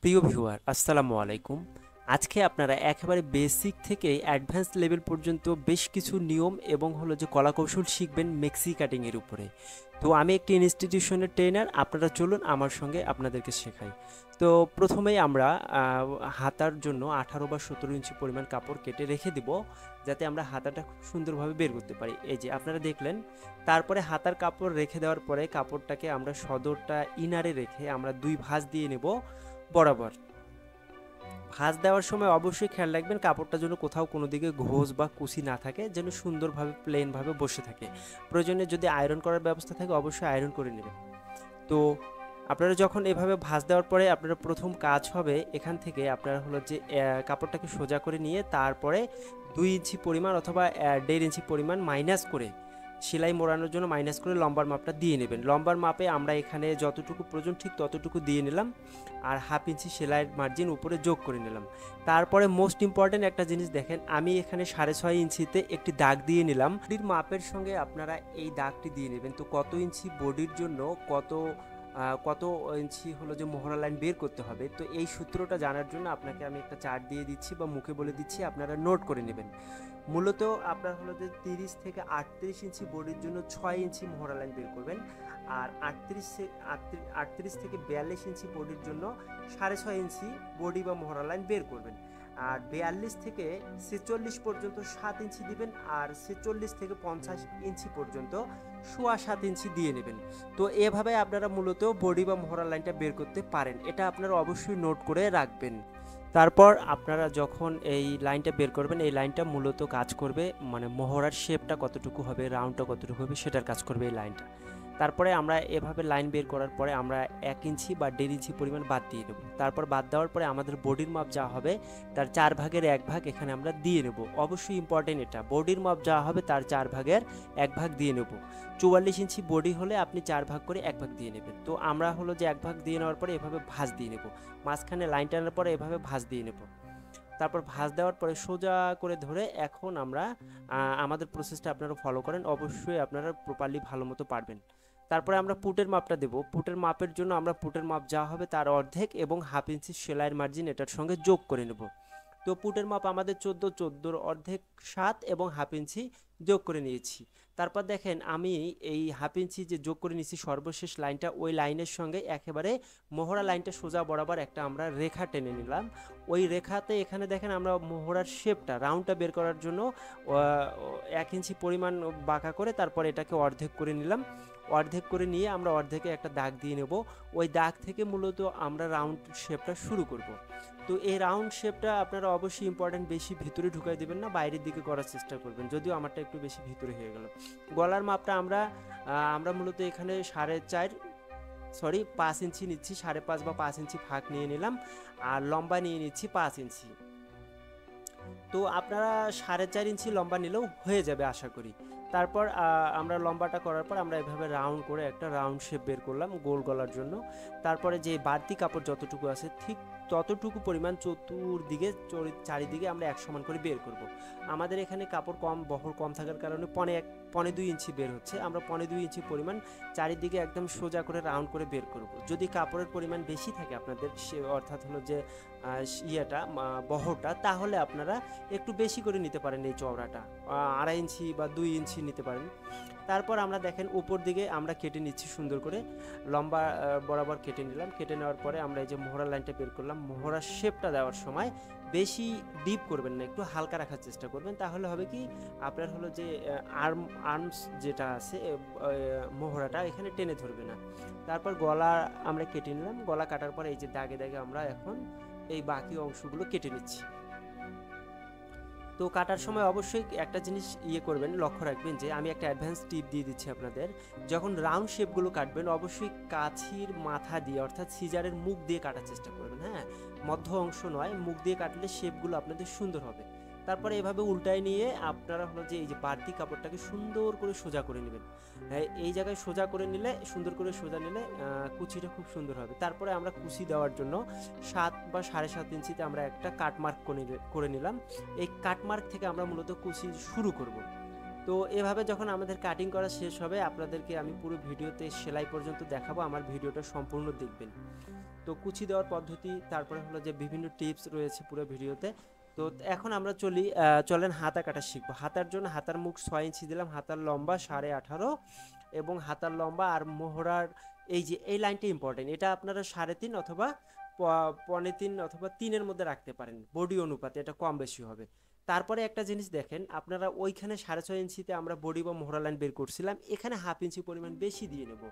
প্রিয় ভিউয়ার আসসালামু আলাইকুম। আজকে আপনারা একেবারে বেসিক থেকে অ্যাডভান্স লেভেল পর্যন্ত বেশ কিছু নিয়ম এবং হলো যে কলাকৌশল শিখবেন মেক্সি কাটিংয়ের উপরে। তো আমি একটি ইনস্টিটিউশনের ট্রেনার, আপনারা চলুন আমার সঙ্গে আপনাদেরকে শেখাই। তো প্রথমেই আমরা হাতার জন্য 18 বা 17 ইঞ্চি পরিমাণ কাপড় কেটে রেখে দিব, যাতে আমরা হাতাটা খুব সুন্দরভাবে বের করতে পারি। এই যে আপনারা দেখলেন। তারপরে হাতার কাপড় রেখে দেওয়ার পরে কাপড়টাকে আমরা সদরটা ইনারে রেখে আমরা 2 ভাঁজ দিয়ে নেব বরাবর। ভাঁজ দেওয়ার সময় অবশ্যই খেয়াল রাখবেন কাপড়টা যেন কোথাও কোনো দিকে ঘোষ বা কুচি না থাকে, যেন সুন্দরভাবে প্লেনভাবে বসে থাকে। প্রয়োজনে যদি আয়রন করার ব্যবস্থা থাকে অবশ্যই আয়রন করে নেবেন। তো আপনারা যখন এভাবে ভাঁজ দেওয়ার পরে আপনারা প্রথম কাজ হবে এখান থেকে আপনারা হলো যে কাপড়টাকে সোজা করে নিয়ে তারপরে 2 ইঞ্চি পরিমাণ অথবা 1.5 ইঞ্চি পরিমাণ মাইনাস করে সেলাই মোড়ানোর জন্য মাইনাস করে লম্বার মাপটা দিয়ে নেবেন। লম্বার মাপে আমরা এখানে যতটুকু প্রয়োজন ঠিক ততটুকু দিয়ে নিলাম, আর হাফ ইঞ্চি সেলাইয়ের মার্জিন উপরে যোগ করে নিলাম। তারপরে মোস্ট ইম্পর্টেন্ট একটা জিনিস দেখেন, আমি এখানে 6.5 ইঞ্চিতে একটি দাগ দিয়ে নিলাম। বডির মাপের সঙ্গে আপনারা এই দাগটি দিয়ে নেবেন। তো কত ইঞ্চি বডির জন্য কত ইঞ্চি হলো যে মোহরা লাইন বের করতে হবে, তো এই সূত্রটা জানার জন্য আপনাকে আমি একটা চার্ট দিয়ে দিচ্ছি বা মুখে বলে দিচ্ছি, আপনারা নোট করে নেবেন। মূলত আপনার হলো যে 30 থেকে 38 ইঞ্চি বডির জন্য 6 ইঞ্চি মোহরা লাইন বের করবেন, আর 38 থেকে 42 ইঞ্চি বডির জন্য 6.5 ইঞ্চি বডি বা মোহরা লাইন বের করবেন। আর 42 থেকে 46 পর্যন্ত 7 ইঞ্চি দিবেন, আর 46 থেকে 50 ইঞ্চি পর্যন্ত 7.25 ইঞ্চি দিয়ে নেবেন। তো এভাবে আপনারা মূলত বডি বা মোহরা লাইনটা বের করতে পারেন, এটা আপনারা অবশ্যই নোট করে রাখবেন। তারপর আপনারা যখন এই লাইনটা বের করবেন, এই লাইনটা মূলত কাজ করবে মানে মোহরার শেপটা কতটুকু হবে, রাউন্ডটা কতটুকু হবে সেটার কাজ করবে এই লাইনটা। তারপরে আমরা এভাবে লাইন বের করার পরে আমরা 1 ইঞ্চি বা 1.5 ইঞ্চি পরিমাণ বাদ দিয়ে দেবো। তারপর বাদ দেওয়ার পরে আমাদের বডির মাপ যা হবে তার 4 ভাগের 1 ভাগ এখানে আমরা দিয়ে নেব। অবশ্যই ইম্পর্টেন্ট এটা, বডির মাপ যা হবে তার 4 ভাগের 1 ভাগ দিয়ে নেব। 44 ইঞ্চি বডি হলে আপনি 4 ভাগ করে 1 ভাগ দিয়ে নেবেন। তো আমরা হলো যে 1 ভাগ দিয়ে নেওয়ার পরে এভাবে ভাঁজ দিয়ে নেব, মাঝখানে লাইন টানার পরে এভাবে ভাঁজ দিয়ে নেব। তারপর ভাঁজ দেওয়ার পরে সোজা করে ধরে এখন আমরা আমাদের প্রসেসটা আপনারা ফলো করেন, অবশ্যই আপনারা প্রপারলি ভালো মতো পারবেন। তারপরে আমরা পুটের মাপটা দেব। পুটের মাপের জন্য আমরা পুটের মাপ যা হবে তার অর্ধেক এবং হাফ ইঞ্চি সেলাইয়ের মার্জিন এটার সঙ্গে যোগ করে নেব। তো পুটের মাপ আমাদের 14 অর্ধেক 7 এবং হাফ ইঞ্চি যোগ করে নিয়েছি। তারপর দেখেন আমি এই হাফ ইঞ্চি যে যোগ করে নিয়েছি সর্বশেষ লাইনটা, ওই লাইনের সঙ্গে একেবারে মোহরা লাইনটা সোজা বরাবর একটা আমরা রেখা টেনে নিলাম। ওই রেখাতে এখানে দেখেন আমরা মোহরার শেপটা রাউন্ডটা বের করার জন্য 1 ইঞ্চি পরিমাণ বাঁকা করে তারপর এটাকে অর্ধেক করে নিলাম। অর্ধেক করে নিয়ে আমরা অর্ধেকে একটা দাগ দিয়ে নেব। ওই দাগ থেকে মূলত আমরা রাউন্ড শেপটা শুরু করব। তো এই রাউন্ড শেপটা আপনারা অবশ্যই ইম্পর্টেন্ট, বেশি ভিতরে ঢুকাই দেবেন না, বাইরের দিকে করার চেষ্টা করবেন, যদিও আমারটা একটু বেশি ভিতরে হয়ে গেল। গলার মাপটা আমরা মূলত এখানে 5 ইঞ্চি নিচ্ছি, 5.5 বা 5 ইঞ্চি ফাঁক নিয়ে নিলাম, আর লম্বা নিয়ে নিচ্ছি 5 ইঞ্চি। তো আপনারা 4.5 ইঞ্চি লম্বা নিলেও হয়ে যাবে আশা করি। তারপর আমরা লম্বাটা করার পর আমরা এভাবে রাউন্ড করে একটা রাউন্ড শেপ বের করলাম গোল গলার জন্য। তারপরে যে বাড়তি কাপড় যতটুকু আছে ঠিক ততটুকু পরিমাণ চতুর্দিকে চারিদিকে আমরা এক সমান করে বের করব। আমাদের এখানে কাপড় কম, বহর কম থাকার কারণে 1.2 ইঞ্চি বের হচ্ছে। আমরা 1.2 ইঞ্চি পরিমাণ চারিদিকে একদম সোজা করে রাউন্ড করে বের করব। যদি কাপড়ের পরিমাণ বেশি থাকে আপনাদের, অর্থাৎ হলো যে বহরটা, তাহলে আপনারা একটু বেশি করে নিতে পারেন, এই চওড়াটা 2.5 ইঞ্চি বা 2 ইঞ্চি নিতে পারেন। তারপর আমরা দেখেন উপর দিকে আমরা কেটে নিচ্ছি সুন্দর করে, লম্বা বরাবর কেটে নিলাম। কেটে নেওয়ার পরে আমরা এই যে মোহরা লাইনটা বের করলাম। মোহরার শেপটা দেওয়ার সময় বেশি ডিপ করবেন না, একটু হালকা রাখার চেষ্টা করবেন, তাহলে হবে কি আপনার হলো যে আর্মস যেটা আছে মোহরাটা এখানে টেনে ধরবে না। তারপর গলা আমরা কেটে নিলাম। গলা কাটার পরে এই যে দাগে দাগে আমরা এখন এই বাকি অংশগুলো কেটে নিচ্ছি। তো কাটার সময় অবশ্যই একটা জিনিস করবেন, লক্ষ্য রাখবেন যে আমি একটা অ্যাডভান্স টিপ দিয়ে দিচ্ছি আপনাদের। যখন রাউন্ড শেপগুলো কাটবেন অবশ্যই কাছির মাথা দিয়ে অর্থাৎ সিজারের মুখ দিয়ে কাটার চেষ্টা করবেন। হ্যাঁ, মধ্য অংশ নয়, মুখ দিয়ে কাটলে শেপগুলো আপনাদের সুন্দর হবে। তারপরে এভাবে উল্টায় নিয়ে আপনারা হলো যে এই যে বাড়তি কাপড়টাকে সুন্দর করে সোজা করে নেবেন। এই জায়গায় সোজা করে নিলে, সুন্দর করে সোজা নিলে কুচিটা খুব সুন্দর হবে। তারপরে আমরা কুচি দেওয়ার জন্য 7 বা 7.5 ইঞ্চিতে আমরা একটা কাটমার্ক করে নিলাম। এই কাটমার্ক থেকে আমরা মূলত কুচি শুরু করব। তো এভাবে যখন আমাদের কাটিং করা শেষ হবে আপনাদেরকে আমি পুরো ভিডিওতে সেলাই পর্যন্ত দেখাবো, আমার ভিডিওটা সম্পূর্ণ দেখবেন। তো কুচি দেওয়ার পদ্ধতি, তারপরে হলো যে বিভিন্ন টিপস রয়েছে পুরো ভিডিওতে। তো এখন আমরা চলেন হাতা কাটা শিখবো। হাতার জন্য হাতার মুখ 6 ইঞ্চি দিলাম, হাতার লম্বা 18.5, এবং হাতার লম্বা আর মোহরার এই লাইনটা ইম্পর্টেন্ট, এটা আপনারা 3.5 অথবা 3.25 অথবা 3-এর মধ্যে রাখতে পারেন, বডি অনুপাতে এটা কম বেশি হবে। তারপরে একটা জিনিস দেখেন, আপনারা ওইখানে 6.5 ইঞ্চিতে আমরা বডি বা মোহরা লাইন বের করছিলাম, এখানে 1/2 ইঞ্চি পরিমাণ বেশি দিয়ে নেব,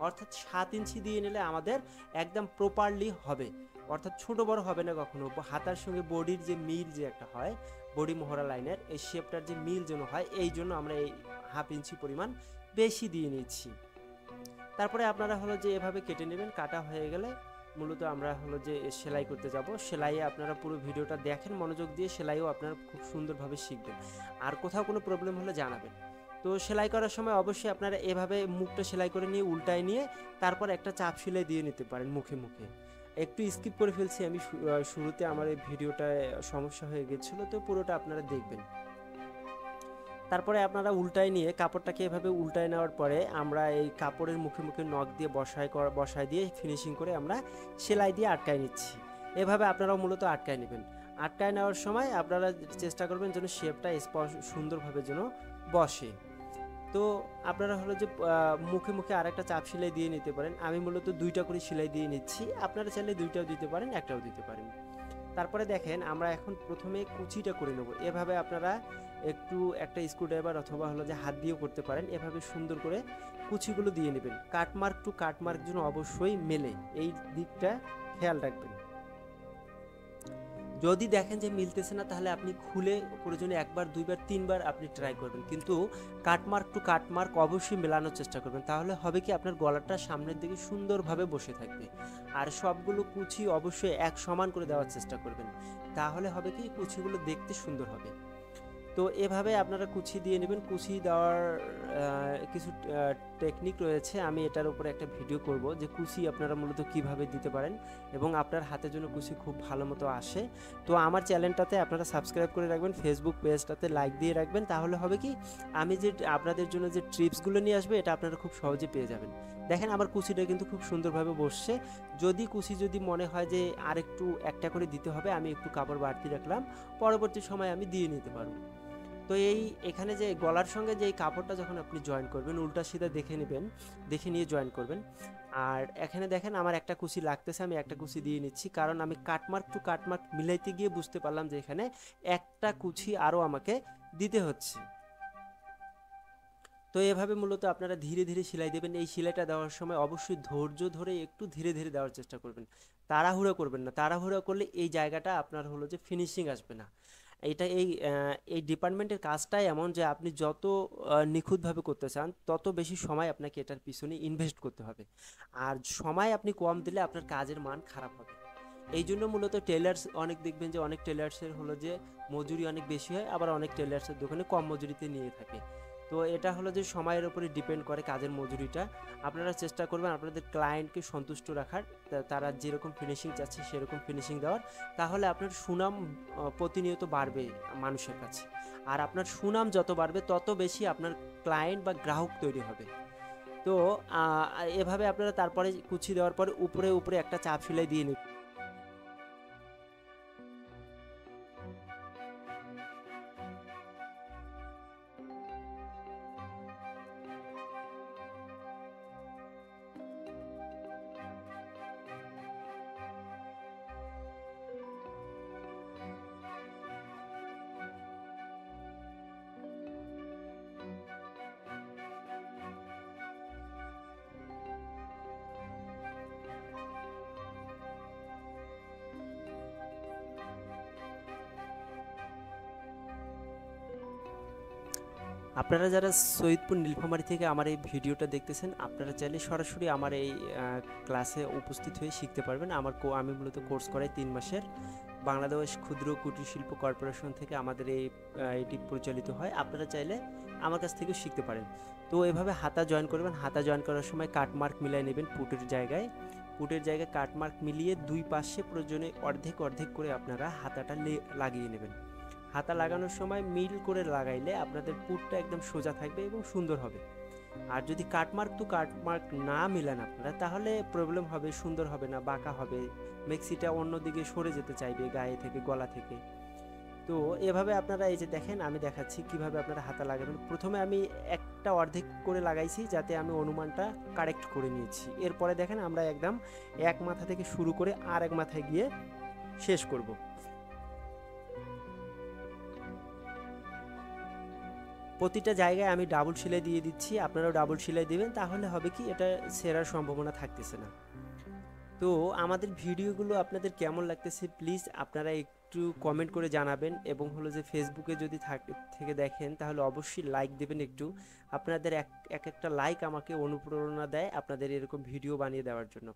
অর্থাৎ 7 ইঞ্চি দিয়ে নিলে আমাদের একদম প্রপারলি হবে, অর্থাৎ ছোট বড় হবে না কখনো। হাতার সঙ্গে বডির যে মিল যে একটা হয়, বডি মোহরা লাইনের এই শেপটার যে মিল যেন হয়, এই জন্য আমরা এই 1/2 ইঞ্চি পরিমাণ বেশি দিয়ে নিচ্ছি। তারপরে আপনারা হলো যে এভাবে কেটে নেবেন। কাটা হয়ে গেলে মূলত আমরা হলো যে সেলাই করতে যাব। সেলাইয়ে আপনারা পুরো ভিডিওটা দেখেন মনোযোগ দিয়ে, সেলাইও আপনারা খুব সুন্দরভাবে শিখবেন। আর কোথাও কোনো প্রবলেম হলে জানাবেন। তো সেলাই করার সময় অবশ্যই আপনারা এভাবে মুখটা সেলাই করে নিয়ে উল্টায় নিয়ে তারপর একটা চাপ সেলাই দিয়ে নিতে পারেন মুখে মুখে। একটু স্কিপ করে ফেলছি আমি, শুরুতে আমার এই ভিডিওটায় সমস্যা হয়ে গেছিলো, তো পুরোটা আপনারা দেখবেন। তারপরে আপনারা উল্টায় নিয়ে কাপড়টাকে এভাবে উল্টায় নেওয়ার পরে আমরা এই কাপড়ের মুখে মুখে নখ দিয়ে বসায় দিয়ে ফিনিশিং করে আমরা সেলাই দিয়ে আটকায় নিচ্ছি। এভাবে আপনারাও মূলত আটকায় নেবেন। আটকায় নেওয়ার সময় আপনারা চেষ্টা করবেন যেন শেপটা সুন্দরভাবে যেন বসে। তো আপনারা হলো যে মুখে মুখে আরেকটা চাপ সেলাই দিয়ে নিতে পারেন। আমি মূলত 2টা করে সেলাই দিয়ে নিচ্ছি, আপনারা চাইলে 2টাও দিতে পারেন, একটাও দিতে পারেন। তারপরে দেখেন আমরা এখন প্রথমে কুচিটা করে নেব। এভাবে আপনারা একটা স্ক্রুড্রাইভার অথবা হলো যে হাত দিয়েও করতে পারেন। এভাবে সুন্দর করে কুচিগুলো দিয়ে নেবেন, কাটমার্ক টু কাটমার্ক যেন অবশ্যই মেলে, এই দিকটা খেয়াল রাখবেন। যদি দেখেন যে মিলতেছে না তাহলে আপনি খুলে প্রয়োজনে 1বার 2বার 3বার আপনি ট্রাই করবেন, কিন্তু কাটমার্ক টু কাটমার্ক অবশ্যই মেলানোর চেষ্টা করবেন। তাহলে হবে কি আপনার গলাটা সামনের দিকে সুন্দরভাবে বসে থাকবে। আর সবগুলো কুচি অবশ্যই এক সমান করে দেওয়ার চেষ্টা করবেন, তাহলে হবে কি কুচিগুলো দেখতে সুন্দর হবে। তো এভাবে আপনারা কুচি দিয়ে নেবেন। কুচি দেওয়ার কিছু টেকনিক রয়েছে, আমি এটার উপরে একটা ভিডিও করব যে কুচি আপনারা মূলত কিভাবে দিতে পারেন এবং আপনার হাতের জন্য কুচি খুব ভালো মতো আসে। তো আমার চ্যানেলটাতে আপনারা সাবস্ক্রাইব করে রাখবেন, ফেসবুক পেজটাতে লাইক দিয়ে রাখবেন, তাহলে হবে কি আমি যে আপনাদের জন্য যে ট্রিপসগুলো নিয়ে আসবে এটা আপনারা খুব সহজে পেয়ে যাবেন। দেখেন আমার কুচিটা কিন্তু খুব সুন্দরভাবে বসছে। যদি মনে হয় যে আর একটু একটা করে দিতে হবে, আমি একটু কাপড় বাড়তি রাখলাম, পরবর্তী সময় আমি দিয়ে নিতে পারবো। তো এখানে যে গলার সঙ্গে যে এই কাপড়টা যখন আপনি জয়েন করবেন উল্টা সিধা দেখে নেবেন, দেখে নিয়ে জয়েন করবেন। আর এখানে দেখেন আমার একটা কুচি লাগতেছে, আমি একটা কুচি দিয়ে নিচ্ছি, কারণ আমি কাটমার্ক টু কাটমার্ক মিলাইতে গিয়ে বুঝতে পারলাম যে এখানে একটা কুচি আরও আমাকে দিতে হচ্ছে। তো এভাবে মূলত আপনারা ধীরে ধীরে সেলাই দেবেন। এই সেলাইটা দেওয়ার সময় অবশ্যই ধৈর্য ধরে একটু ধীরে ধীরে দেওয়ার চেষ্টা করবেন, তাড়াহুড়ো করবেন না। তাড়াহুড়ো করলে এই জায়গাটা আপনার হলো যে ফিনিশিং আসবে না। এটা এই ডিপার্টমেন্টের কাজটাই এমন যে আপনি যত নিখুঁতভাবে করতে চান তত বেশি সময় আপনাকে এটার পিছনে ইনভেস্ট করতে হবে, আর সময় আপনি কম দিলে আপনার কাজের মান খারাপ হবে। এই জন্য মূলত টেলার্স দেখবেন যে অনেক টেলার্সের হলো যে মজুরি অনেক বেশি হয়, আবার অনেক টেলার্সের দোকানে কম মজুরিতে নিয়ে থাকে। তো এটা হলো যে সময়ের উপরে ডিপেন্ড করে কাজের মজুরিটা। আপনারা চেষ্টা করবেন আপনাদের ক্লায়েন্টকে সন্তুষ্ট রাখার, তারা যেরকম ফিনিশিং চাচ্ছে সেরকম ফিনিশিং দেওয়ার, তাহলে আপনার সুনাম প্রতিনিয়ত বাড়বে মানুষের কাছে। আর আপনার সুনাম যত বাড়বে তত বেশি আপনার ক্লায়েন্ট বা গ্রাহক তৈরি হবে। তো এভাবে আপনারা তারপরে কুচি দেওয়ার পরে উপরে উপরে একটা চাপ সেলাই দিয়ে নেবেন। আপনারা যারা সৈয়দপুর নীলফামারী থেকে আমার এই ভিডিওটা দেখতেছেন, আপনারা চাইলে সরাসরি আমার এই ক্লাসে উপস্থিত হয়ে শিখতে পারবেন। আমি মূলত কোর্স করাই 3 মাসের। বাংলাদেশ ক্ষুদ্র কুটির শিল্প কর্পোরেশন থেকে আমাদের এটি পরিচালিত হয়। আপনারা চাইলে আমার কাছ থেকেও শিখতে পারেন। তো এভাবে হাতা জয়েন করবেন। হাতা জয়েন করার সময় কাটমার্ক মিলাই নেবেন পুটের জায়গায় কাটমার্ক মিলিয়ে দুই পাশে প্রয়োজনে অর্ধেক অর্ধেক করে আপনারা হাতাটা লাগিয়ে নেবেন। হাতা লাগানোর সময় মিল করে লাগাইলে আপনাদের পুটটা একদম সোজা থাকবে এবং সুন্দর হবে। আর যদি কাটমার্ক টু কাটমার্ক না মিলান আপনারা, তাহলে প্রবলেম হবে, সুন্দর হবে না, বাঁকা হবে, মেক্সিটা অন্যদিকে সরে যেতে চাইবে গায়ে থেকে, গলা থেকে। তো এভাবে আপনারা এই যে দেখেন, আমি দেখাচ্ছি কিভাবে আপনারা হাতা লাগাবেন। প্রথমে আমি একটা অর্ধেক করে লাগাইছি, যাতে আমি অনুমানটা কারেক্ট করে নিয়েছি। এরপরে দেখেন আমরা একদম এক মাথা থেকে শুরু করে আর এক মাথায় গিয়ে শেষ করব। প্রতিটা জায়গায় আমি ডাবল সেলাই দিয়ে দিচ্ছি, আপনারাও ডাবল সেলাই দিবেন, তাহলে হবে কি এটা ছেঁড়ার সম্ভাবনা থাকতেছে না। তো আমাদের ভিডিওগুলো আপনাদের কেমন লাগতেছে প্লিজ আপনারা একটু কমেন্ট করে জানাবেন, এবং হলো যে ফেসবুকে যদি থেকে দেখেন তাহলে অবশ্যই লাইক দেবেন একটু। আপনাদের এক একটা লাইক আমাকে অনুপ্রেরণা দেয় আপনাদের এরকম ভিডিও বানিয়ে দেওয়ার জন্য।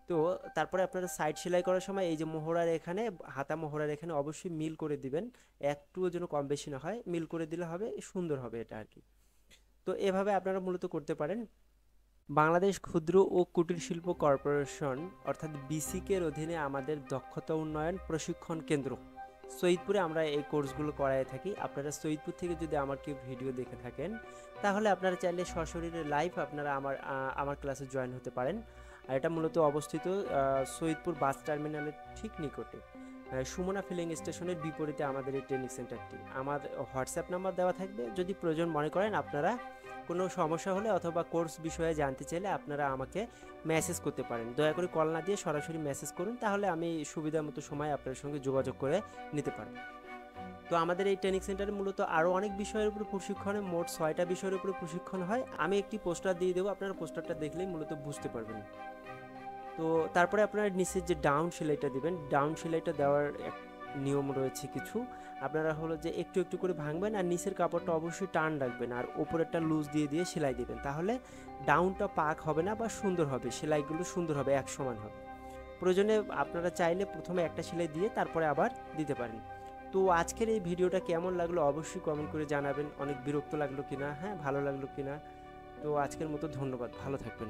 তো তারপরে আপনারা সাইড সেলাই করার সময় এই যে মোহরার এখানে, হাতা মোহরার এখানে অবশ্যই মিল করে দিবেন, একটুও যেন কম বেশি না হয়, মিল করে দিলে হবে, সুন্দর হবে এটা আর কি। তো এভাবে আপনারা মূলত করতে পারেন। বাংলাদেশ ক্ষুদ্র ও কুটির শিল্প কর্পোরেশন অর্থাৎ বিসিকের অধীনে আমাদের দক্ষতা উন্নয়ন প্রশিক্ষণ কেন্দ্র সৈয়দপুরে আমরা এই কোর্সগুলো করাই থাকি। আপনারা সৈয়দপুর থেকে যদি আমার কেউ ভিডিও দেখে থাকেন, তাহলে আপনারা চাইলে সশরীরে লাইভ আপনারা আমার ক্লাসে জয়েন হতে পারেন। আর এটা মূলত অবস্থিত সৈয়দপুর বাস টার্মিনালের ঠিক নিকটে, সুমনা ফিলিং স্টেশনের বিপরীতে আমাদের এই ট্রেনিং সেন্টারটি। আমার হোয়াটসঅ্যাপ নাম্বার দেওয়া থাকবে, যদি প্রয়োজন মনে করেন আপনারা, কোনো সমস্যা হলে অথবা কোর্স বিষয়ে জানতে চাইলে আপনারা আমাকে মেসেজ করতে পারেন। দয়া করে কল না দিয়ে সরাসরি মেসেজ করুন, তাহলে আমি সুবিধা মতো সময় আপনার সঙ্গে যোগাযোগ করে নিতে পারব। তো আমাদের এই ট্রেনিং সেন্টারে মূলত আরও অনেক বিষয়ের উপরে প্রশিক্ষণে, মোট 6টা বিষয়ের উপরে প্রশিক্ষণ হয়। আমি একটি পোস্টার দিয়ে দেবো, আপনারা পোস্টারটা দেখলেই মূলত বুঝতে পারবেন। তো তারপরে আপনারা নিচের যে ডাউন সেলাইটা দিবেন, ডাউন সেলাইটা দেওয়ার এক নিয়ম রয়েছে কিছু। আপনারা হলো যে একটু একটু করে ভাঙবেন, আর নিচের কাপড়টা অবশ্যই টান রাখবেন, আর ওপরেরটা লুজ দিয়ে দিয়ে সেলাই দিবেন, তাহলে ডাউনটা পাক হবে না বা সুন্দর হবে, সেলাইগুলো সুন্দর হবে, এক সমান হবে। প্রয়োজনে আপনারা চাইলে প্রথমে একটা সেলাই দিয়ে তারপরে আবার দিতে পারেন। তো আজকের এই ভিডিওটা কেমন লাগলো অবশ্যই কমেন্ট করে জানাবেন, অনেক বিরক্ত লাগলো কিনা, হ্যাঁ ভালো লাগলো কিনা। তো আজকের মতো ধন্যবাদ, ভালো থাকবেন।